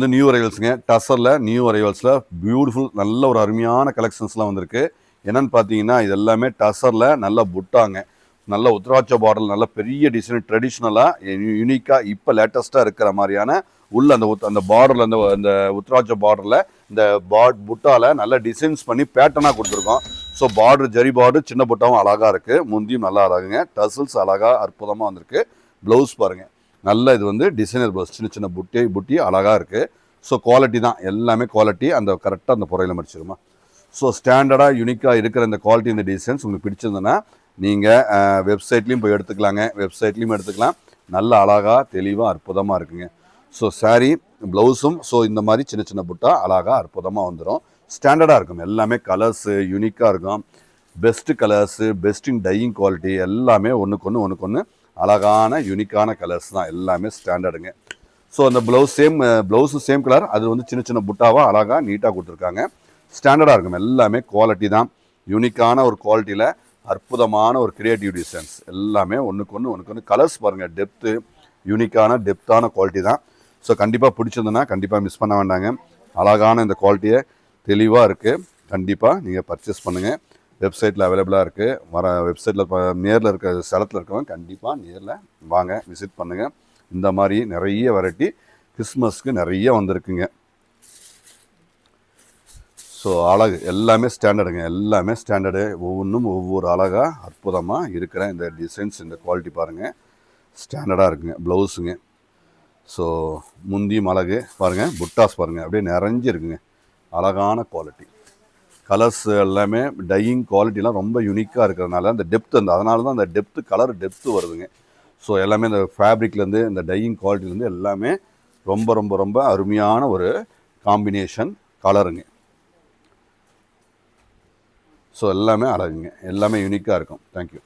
வந்து new அரைவல்ஸுங்க. டசரில் new அரைவல்ஸில் beautiful நல்ல ஒரு அருமையான கலெக்ஷன்ஸ்லாம் வந்திருக்கு. என்னென்னு பார்த்தீங்கன்னா இது எல்லாமே டசரில் நல்ல புட்டாங்க, நல்ல உத்ராட்ச பார்டர், நல்ல பெரிய டிசைன், ட்ரெடிஷ்னலாக யூனிக்காக இப்போ லேட்டஸ்ட்டாக இருக்கிற மாதிரியான உள்ள அந்த பார்டரில் அந்த உத்ராட்ச பார்டரில் இந்த புட்டாவில் நல்ல டிசைன்ஸ் பண்ணி பேட்டர்னாக கொடுத்துருக்கோம். ஸோ பார்டர் ஜரி பார்டர் சின்ன புட்டாவும் அழகாக இருக்குது, முந்தியும் நல்லா அழகுங்க. டசல்ஸ் அழகாக அற்புதமாக வந்திருக்கு. ப்ளவுஸ் பாருங்கள், நல்ல இது வந்து டிசைனர் ப்ளவுஸ், சின்ன சின்ன புட்டி அழகாக இருக்குது. ஸோ குவாலிட்டி தான், எல்லாமே குவாலிட்டி. அந்த கரெக்டாக அந்த புறையில் மடிச்சிருமா. ஸோ ஸ்டாண்டர்டாக யூனிக்காக இருக்கிற இந்த குவாலிட்டி, இந்த டிசைன்ஸ் உங்களுக்கு பிடிச்சிருந்ததுன்னா நீங்கள் வெப்சைட்லேயும் போய் எடுத்துக்கலாங்க, வெப்சைட்லேயும் எடுத்துக்கலாம். நல்ல அழகாக தெளிவாக அற்புதமாக இருக்குங்க. ஸோ சாரீ ப்ளவுஸும் ஸோ இந்த மாதிரி சின்ன சின்ன புட்டா அழகாக அற்புதமாக வந்துடும். ஸ்டாண்டர்டாக இருக்கும், எல்லாமே கலர்ஸு யூனிக்காக இருக்கும். Best colours, best in dyeing quality, எல்லாமே ஒன்றுக்கு ஒன்று அழகான யூனிக்கான கலர்ஸ் தான், எல்லாமே ஸ்டாண்டர்டுங்க. ஸோ அந்த ப்ளவுஸும் சேம் கலர், அது வந்து சின்ன சின்ன புட்டாவாக அழகாக நீட்டாக கொடுத்துருக்காங்க. ஸ்டாண்டர்டாக இருக்கும், எல்லாமே குவாலிட்டி தான். யூனிக்கான ஒரு குவாலிட்டியில் அற்புதமான ஒரு கிரியேட்டிவ் டிசைன்ஸ், எல்லாமே ஒன்றுக்கு ஒன்று கலர்ஸ் பாருங்கள், டெப்த்து யூனிக்கான டெப்த்தான குவாலிட்டி தான். ஸோ கண்டிப்பாக பிடிச்சிருந்ததுன்னா கண்டிப்பாக மிஸ் பண்ண வேண்டாங்க. அழகான இந்த குவாலிட்டியை தெளிவாக இருக்குது, கண்டிப்பாக நீங்கள் பர்ச்சேஸ் பண்ணுங்கள். வெப்சைட்டில் அவைலபிளாக இருக்குது. வெப்சைட்டில் நேரில் இருக்கிற ஸ்தலத்தில் இருக்கிறவங்க கண்டிப்பாக நேரில் வாங்க, விசிட் பண்ணுங்கள். இந்த மாதிரி நிறைய வெரைட்டி கிறிஸ்மஸ்க்கு நிறைய வந்திருக்குங்க. ஸோ அழகு எல்லாமே ஸ்டாண்டர்டுங்க, எல்லாமே ஸ்டாண்டர்டு. ஒவ்வொரு அழகாக அற்புதமாக இருக்கிற இந்த டிசைன்ஸ், இந்த குவாலிட்டி பாருங்கள், ஸ்டாண்டர்டாக இருக்குங்க. ப்ளவுஸுங்க, ஸோ முந்தியும் அழகு பாருங்கள், புட்டாஸ் பாருங்கள், அப்படியே நிறைஞ்சி இருக்குங்க. அழகான குவாலிட்டி, கலர்ஸ் எல்லாமே டையிங் குவாலிட்டிலாம் ரொம்ப யூனிக்காக இருக்கிறதுனால அந்த டெப்த், அதனால தான் அந்த டெப்த்து, கலர் டெப்த்து வருதுங்க. ஸோ எல்லாமே இந்த ஃபேப்ரிக்லேருந்து இந்த டையிங் குவாலிட்டிலேருந்து எல்லாமே ரொம்ப ரொம்ப ரொம்ப அருமையான ஒரு காம்பினேஷன் கலருங்க. ஸோ எல்லாமே அழகுங்க, எல்லாமே யூனிக்காக இருக்கும். தேங்க்யூ.